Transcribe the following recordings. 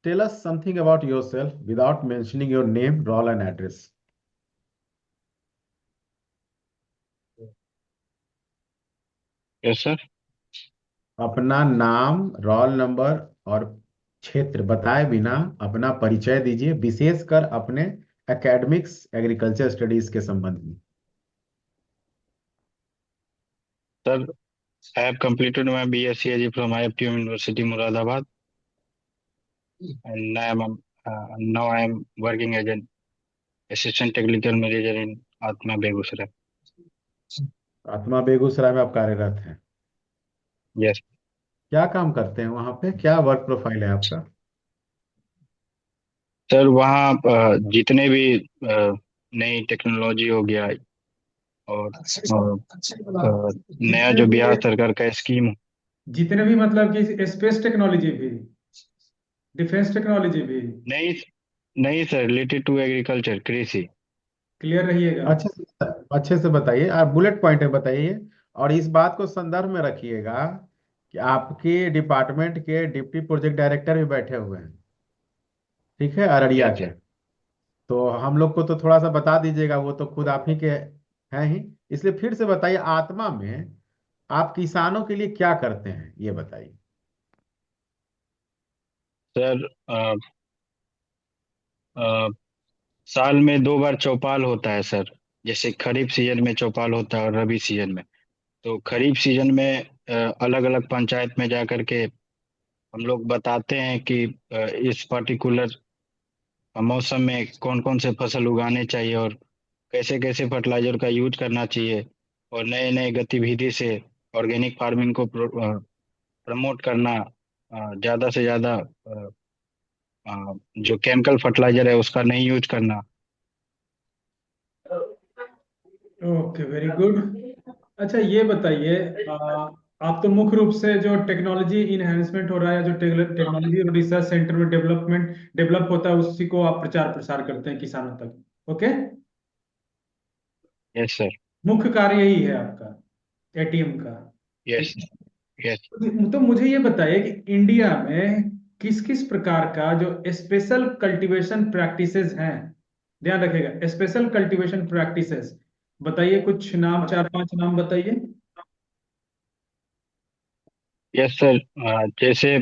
tell us something about yourself without mentioning your name, role, and address. Yes sir. अपना नाम, roll number और क्षेत्र बताए बिना अपना परिचय दीजिए, विशेषकर अपने एकेडमिक्स एग्रीकल्चर स्टडीज के संबंध में। Sir, I have completed my BSc AG from IFTM University, Muradabad, and now I am working as an assistant technical manager in Atma, Begusara. आत्मा बेगूसराय में आप कार्यरत हैं। Yes. क्या काम करते हैं वहां पे, क्या वर्क प्रोफाइल है आपका? सर, वहाँ जितने भी नई टेक्नोलॉजी हो गया और नया जितने जो भी बिहार सरकार का स्कीम। जितने भी मतलब कि स्पेस टेक्नोलॉजी भी, डिफेंस टेक्नोलॉजी भी। नहीं, नहीं सर, रिलेटेड टू एग्रीकल्चर, कृषि। क्लियर रहिएगा। अच्छे से, अच्छे से बताइए, आप बुलेट पॉइंट में बताइए। और इस बात को संदर्भ में रखिएगा कि आपके डिपार्टमेंट के डिप्टी प्रोजेक्ट डायरेक्टर भी बैठे हुए हैं, ठीक है, अररिया यस के। सर। तो हम लोग को तो थोड़ा सा बता दीजिएगा, वो तो खुद आप ही के हैं ही। इसलिए फिर से बताइए, आत्मा में आप किसानों के लिए क्या करते हैं, ये बताइए। सर, अ, साल में 2 बार चौपाल होता है सर। जैसे खरीफ सीजन में चौपाल होता है और रबी सीजन में। तो खरीफ सीजन में अलग अलग पंचायत में जा करके हम लोग बताते हैं कि इस पर्टिकुलर मौसम में कौन कौन से फसल उगाने चाहिए और कैसे कैसे फर्टिलाइजर का यूज करना चाहिए, और नए नए गतिविधि से ऑर्गेनिक फार्मिंग को प्रमोट करना, ज़्यादा से ज़्यादा जो केमिकल फर्टिलाइजर है उसका नहीं यूज करना। Okay, very good. अच्छा ये बताइए, आप तो मुख्य रूप से जो टेक्नोलॉजी इनहेंसमेंट हो रहा है, जो टेक्नोलॉजी और रिसर्च सेंटर में डेवलप होता है, उसी को आप प्रचार प्रसार करते हैं किसानों तक। Okay, yes sir. मुख्य कार्य यही है आपका, एटीएम का। यस। ठीक है। यस। तो मुझे ये बताइए कि इंडिया में किस किस प्रकार का जो स्पेशल कल्टीवेशन प्रैक्टिसेस हैं, ध्यान रखिएगा, स्पेशल कल्टीवेशन प्रैक्टिसेस बताइए, कुछ नाम, चार पांच नाम बताइए। यस सर, जैसे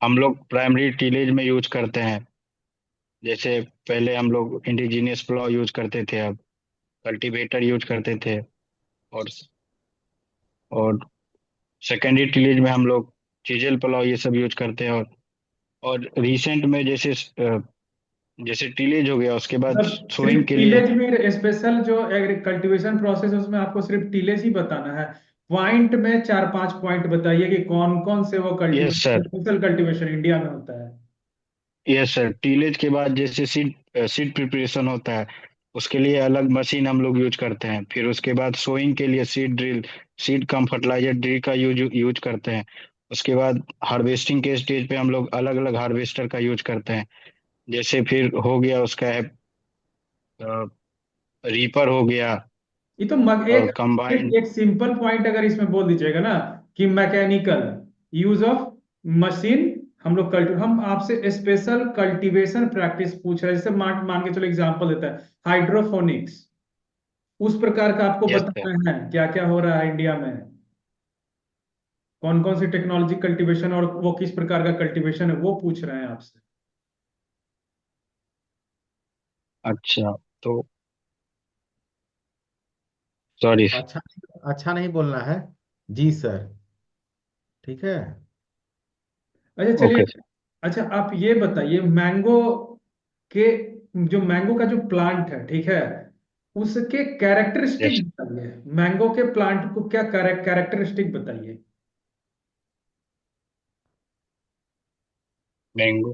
हम लोग प्राइमरी टीलेज में यूज करते हैं। जैसे पहले हम लोग इंडिजीनियस प्लॉ यूज करते थे, अब कल्टीवेटर यूज करते थे। और और सेकेंडरी टीलेज में हम लोग चीजल प्लॉ ये सब यूज करते हैं। और रिसेंट में जैसे टीलेज हो गया उसके बाद मतलब सोइंग सिर्फ के लिए। टिलेज में स्पेशल जो कल्टीवेशन प्रोसेस है, उसमें आपको सिर्फ टिलेज ही बताना है। पॉइंट में चार पांच पॉइंट बताइए कि कौन कौन से वो yes cultivation, sir. Special cultivation India में होता है। यस सर, टीलेज के बाद जैसे सीड प्रिपरेशन होता है, उसके लिए अलग मशीन हम लोग यूज करते हैं। फिर उसके बाद सोइंग के लिए seed drill, seed cum fertiliser drill का यूज करते हैं। उसके बाद हार्वेस्टिंग के स्टेज पे हम लोग अलग अलग हार्वेस्टर का यूज करते हैं। जैसे फिर हो गया उसका है रीपर हो गया ये तो और एक कंबाइन। एक सिंपल पॉइंट अगर इसमें बोल दीजिएगा ना, कि मैकेनिकल यूज ऑफ मशीन, हम आपसे स्पेशल कल्टीवेशन प्रैक्टिस पूछ रहे हैं। जैसे मान के चलो एग्जांपल देता है, हाइड्रोफोनिक्स, उस प्रकार का आपको यस सर। बताना है क्या क्या हो रहा है इंडिया में, कौन कौन सी टेक्नोलॉजी कल्टीवेशन और वो किस प्रकार का कल्टीवेशन है, वो पूछ रहे हैं आपसे। अच्छा, तो सॉरी। अच्छा, अच्छा नहीं बोलना है। जी सर, ठीक है। अच्छा चलिए। ओके। अच्छा आप ये बताइए, के जो मैंगो का जो प्लांट है, ठीक है, उसके यस। कैरेक्टरिस्टिक बताइए। मैंगो के प्लांट को क्या कैरेक्टरिस्टिक बताइए। मैंगो।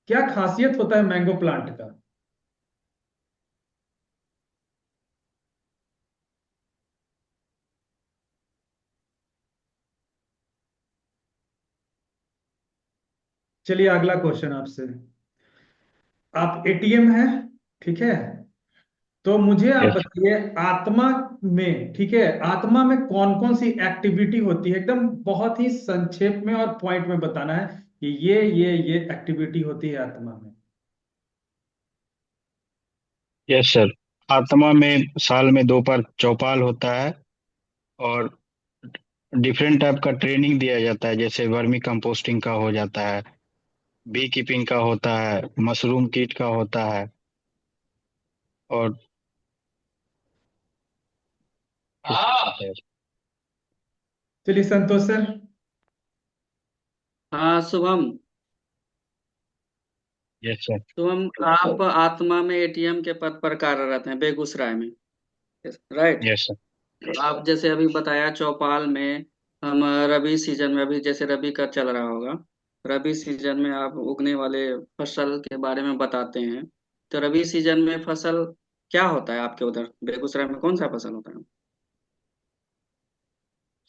क्या खासियत होता है मैंगो प्लांट का? चलिए अगला क्वेश्चन आपसे। आप एटीएम है, ठीक है, तो मुझे आप यस। बताइए, आत्मा में, ठीक है, आत्मा में कौन कौन सी एक्टिविटी होती है, एकदम बहुत ही संक्षेप में और पॉइंट में बताना है कि ये एक्टिविटी होती है आत्मा में। Yes sir. आत्मा में साल में 2 बार चौपाल होता है, और डिफरेंट टाइप का ट्रेनिंग दिया जाता है, जैसे वर्मी कंपोस्टिंग का हो जाता है, बी कीपिंग का होता है, मशरूम कीट का होता है, और ये सब होता है। चलिए संतोष सर। हाँ शुभम। Yes sir. शुभम, आप आत्मा में एटीएम के पद पर कार्यरत हैं बेगूसराय में, राइट? Yes sir. आप जैसे अभी बताया चौपाल में, हम रबी सीजन में, अभी जैसे रबी का चल रहा होगा, रबी सीजन में आप उगने वाले फसल के बारे में बताते हैं। तो रबी सीजन में फसल क्या होता है आपके उधर बेगूसराय में, कौन सा फसल होता है?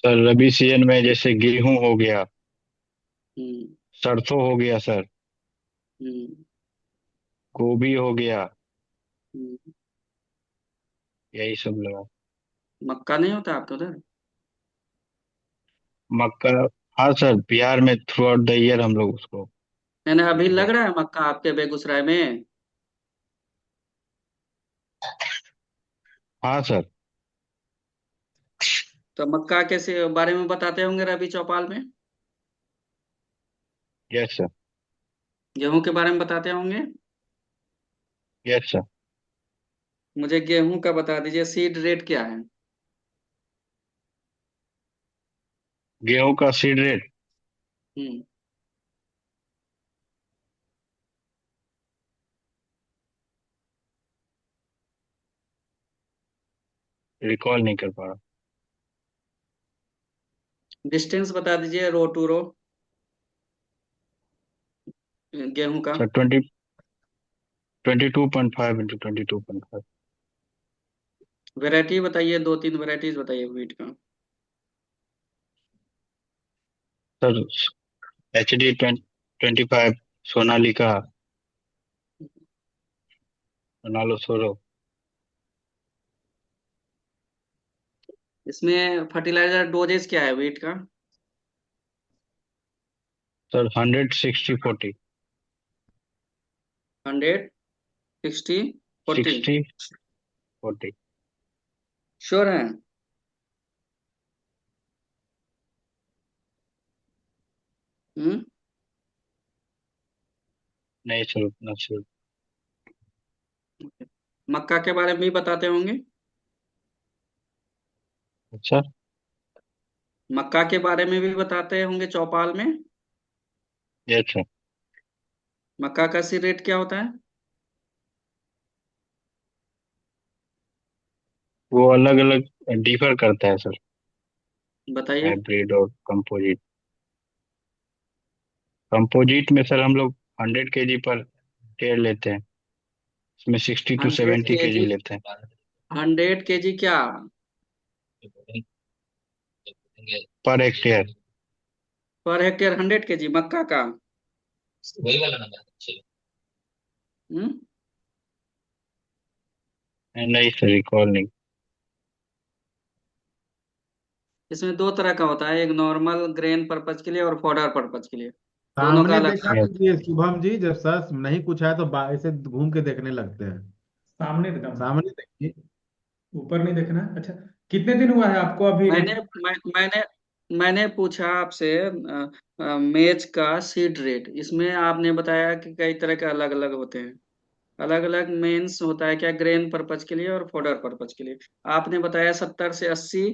सर रबी सीजन में जैसे गेहूं हो गया, हम्म। सरसों हो गया सर, हम्म। गोभी हो गया, हम्म। यही सब लगा। मक्का नहीं होता आपके उधर? मक्का, हाँ सर, बिहार में थ्रू आउट द ईयर हम लोग उसको। नहीं नहीं, अभी लग रहा है मक्का आपके बेगूसराय में? हाँ सर। तो मक्का के से बारे में बताते होंगे रबी चौपाल में। Yes sir. गेहूं के बारे में बताते होंगे। Yes sir. मुझे गेहूं का बता दीजिए, सीड रेट क्या है? गेहूं का सीड रेट, हम्म। रिकॉल नहीं कर पा रहा। डिस्टेंस बता दीजिए, रो टू रो, गेहूं का। Sir 22.5 into 22.5। वैरायटी बताइए, 2-3 वैरायटीज बताइए व्हीट का। सर HD 25, सोनालिका, रोनाल्डो सोरो। इसमें फर्टिलाइजर डोजेस क्या है व्हीट का? सर 100 60 40। 100 60 40। 60 40। श्योर है? हम्म। नहीं सर, उतना सर। मक्का के बारे में भी बताते होंगे। अच्छा। मक्का के बारे में भी बताते होंगे चौपाल में। Yes sir. मक्का का सी रेट क्या होता है? वो अलग अलग डिफर करता है सर, बताइए। हाइब्रिड और कंपोजिट। कंपोजिट में सर हम लोग 100 kg पर टेयर लेते हैं, इसमें 60 to 70 kg 100 केजी? लेते हैं। 100 केजी क्या? Per hectare. Per hectare 100 KG मक्का का? हम्म। नहीं सर, रिकॉल नहीं। इसमें दो तरह का होता है, एक नॉर्मल ग्रेन पर्पज के लिए और फॉडर पर्पज के लिए। दोनों का सामने अलग देखा अलग। यस। कीजिए शुभम जी, जब सर नहीं कुछ है तो ऐसे घूम के देखने लगते हैं। सामने एकदम, सामने देखिए। ऊपर नहीं देखना है। अच्छा, कितने दिन हुआ है आपको अभी? मैंने मैंने मैंने पूछा आपसे मेज का सीड रेट, इसमें आपने बताया कि कई तरह के अलग अलग होते हैं। अलग अलग मेंस होता है क्या, ग्रेन पर्पज के लिए और फॉडर पर्पज के लिए? आपने बताया 70 से 80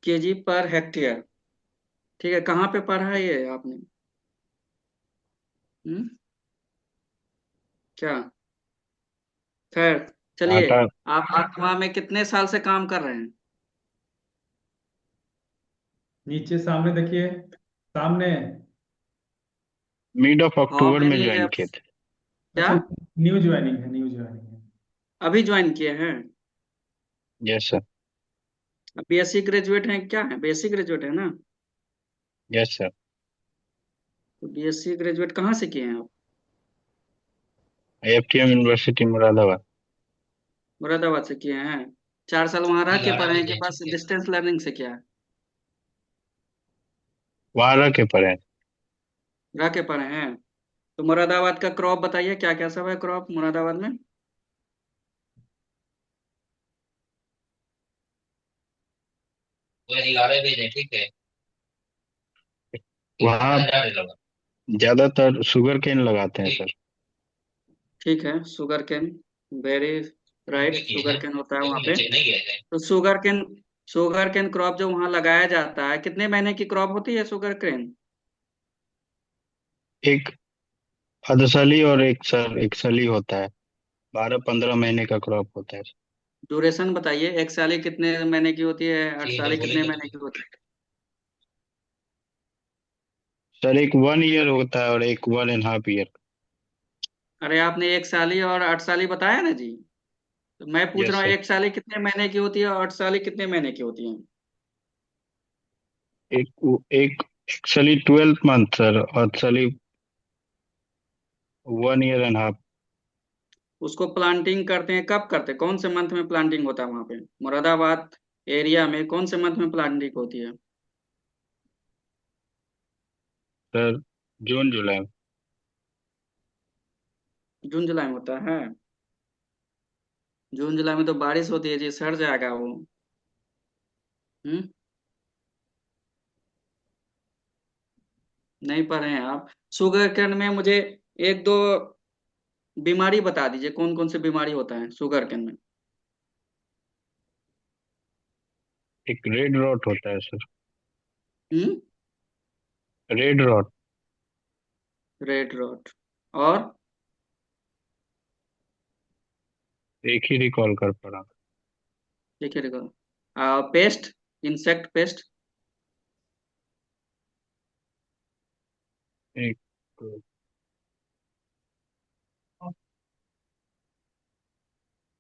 केजी पर हेक्टेयर। ठीक है, कहाँ पे पढ़ा है ये आपने? हम्म। क्या? खैर, चलिए। आटा। आप आत्मा में कितने साल से काम कर रहे हैं? नीचे सामने देखिए, सामने। मिड ऑफ हाउ अक्टूबर में मेनी ज्वाइन किए ईयर्स? थे। क्या? अच्छा, न्यू ज्वाइनिंग है, न्यू ज्वाइनिंग है। अभी ज्वाइन किए हैं? Yes sir. बीएससी ग्रेजुएट हैं क्या? है बीएससी ग्रेजुएट है ना? Yes sir. तो बीएससी ग्रेजुएट कहाँ से किए हैं आप? IFTM university Moradabad. मुरादाबाद से किए हैं? 4 साल वहां रह के पढ़े हैं कि बस डिस्टेंस लर्निंग से किया है? वहाँ रह के पढ़े हैं। रह के पढ़े हैं। तो मुरादाबाद का क्रॉप बताइए, क्या क्या सब है क्रॉप मुरादाबाद में। वहाँ ज्यादातर शुगर केन लगाते हैं सर। ठीक है, sugarcane, very right, sugarcane होता है वहाँ पे। तो शुगर केन क्रॉप जो वहाँ लगाया जाता है, कितने महीने की क्रॉप होती है शुगर केन। एक अधसली और एक सली होता है। 12-15 महीने का क्रॉप होता है। ड्यूरेशन बताइए, एक साली कितने महीने की होती है, 8 साली कितने महीने की होती है। सर एक 1 ईयर होता है और एक 1.5 ईयर। अरे आपने एक साली और 8 साली बताया ना जी। तो मैं पूछ यस रहा हूँ सर। एक साली कितने महीने की होती है और 8 साली कितने महीने की होती है। एक सली 12 मंथ सर, और सली 1 ईयर एंड हाफ। उसको प्लांटिंग करते हैं, कब करते हैं, कौन से मंथ में प्लांटिंग होता है वहां पे मुरादाबाद एरिया में, कौन से मंथ में प्लांटिंग होती है। सर जून जुलाई। जून जुलाई में होता है। जून जुलाई में तो बारिश होती है जी, सड़ जाएगा वो। हम्म। नहीं पढ़े हैं आप। शुगर केन में मुझे एक दो बीमारी बता दीजिए, कौन कौन सी बीमारी होता है शुगर केन में। एक रेड रॉट होता है sir. Hmm. Red rot. Red rot. और एक ही रिकॉल कर पड़ा। देखिए देखो, पेस्ट, इंसेक्ट पेस्ट। एक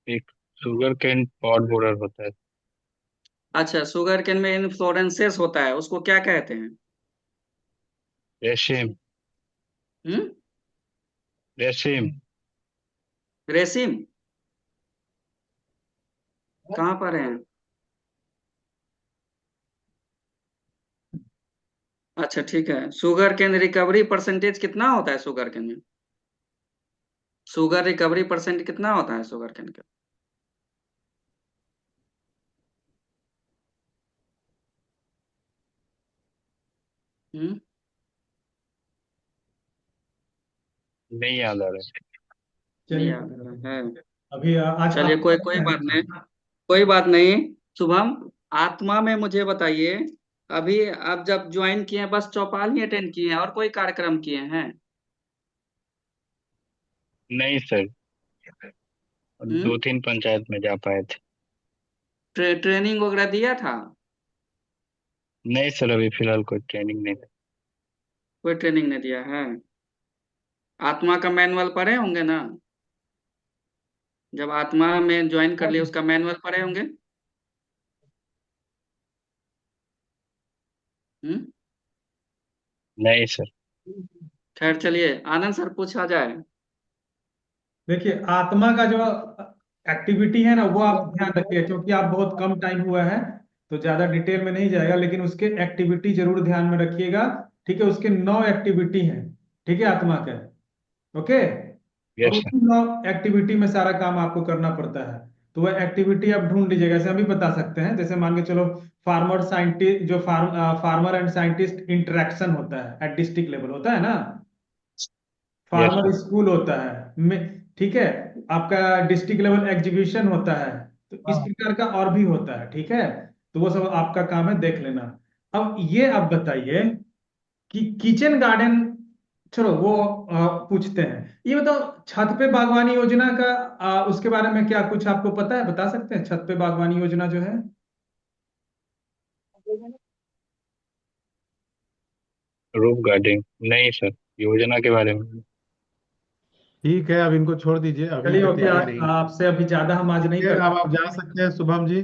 एक शुगर केन पॉड बोरर होता है। अच्छा, शुगर केन में इन्फ्लोरेंसेस होता है, उसको क्या कहते हैं। रेशिम। हम्म। रेशिम। रेसिम। कहाँ पर है। अच्छा ठीक है, शुगर केन रिकवरी परसेंटेज कितना होता है शुगर केन में। शुगर रिकवरी परसेंट कितना होता है शुगर केन का। हम्म। नहीं याद आ रहा है। नहीं चलिए याद कोई आ बात रहा है। नहीं। अभी आज चलिए, आपको कोई पता कोई है। बात नहीं, कोई बात नहीं। शुभम, आत्मा में मुझे बताइए, अभी आप जब ज्वाइन किए हैं बस चौपाल ही अटेंड किए हैं और कोई कार्यक्रम किए हैं। नहीं सर, हम्म। 2-3 पंचायत में जा पाए थे। ट्रेनिंग वगैरह दिया था। नहीं सर, अभी फिलहाल कोई ट्रेनिंग नहीं। कोई ट्रेनिंग नहीं दिया है। आत्मा का मैनुअल पढ़े होंगे ना, जब आत्मा में ज्वाइन कर लिया उसका मैनुअल पढ़े होंगे। हम्म। नहीं सर। खैर चलिए, आनंद सर पूछा जाए। देखिए आत्मा का जो एक्टिविटी है ना वो आप ध्यान रखिए, क्योंकि आप बहुत कम टाइम हुआ है तो ज्यादा डिटेल में नहीं जाएगा, लेकिन उसके एक्टिविटी जरूर ध्यान में रखिएगा। ठीक है, उसके 9 एक्टिविटी हैं। ठीक है आत्मा के। ओके। और यस सर। उसी 9 एक्टिविटी में सारा काम आपको करना पड़ता है। तो वह एक्टिविटी आप ढूंढ लीजिएगा, जैसे हम भी बता सकते हैं, जैसे मान के चलो फार्मर साइंटिस्ट, जो फार्मर एंड साइंटिस्ट इंटरेक्शन होता है एट डिस्ट्रिक्ट लेवल होता है ना। Yes farmer sir. स्कूल होता है ठीक है। आपका डिस्ट्रिक्ट लेवल एग्जीबिशन होता है। तो इस प्रकार का और भी होता है, ठीक है। तो वो सब आपका काम है देख लेना। अब ये आप बताइए कि किचन गार्डन, चलो वो पूछते हैं, ये बताओ छत पे बागवानी योजना का उसके बारे में क्या कुछ आपको पता है, बता सकते हैं छत पे बागवानी योजना जो है। Roof gardening. नहीं सर, योजना के बारे में। ठीक है, अब इनको छोड़ दीजिए, अभी चलिए इनकी ओके, तैयारी नहीं है। आपसे अभी ज्यादा हम आज ठीक नहीं है, कर अब आप पाएंगे। जा सकते हैं शुभम जी।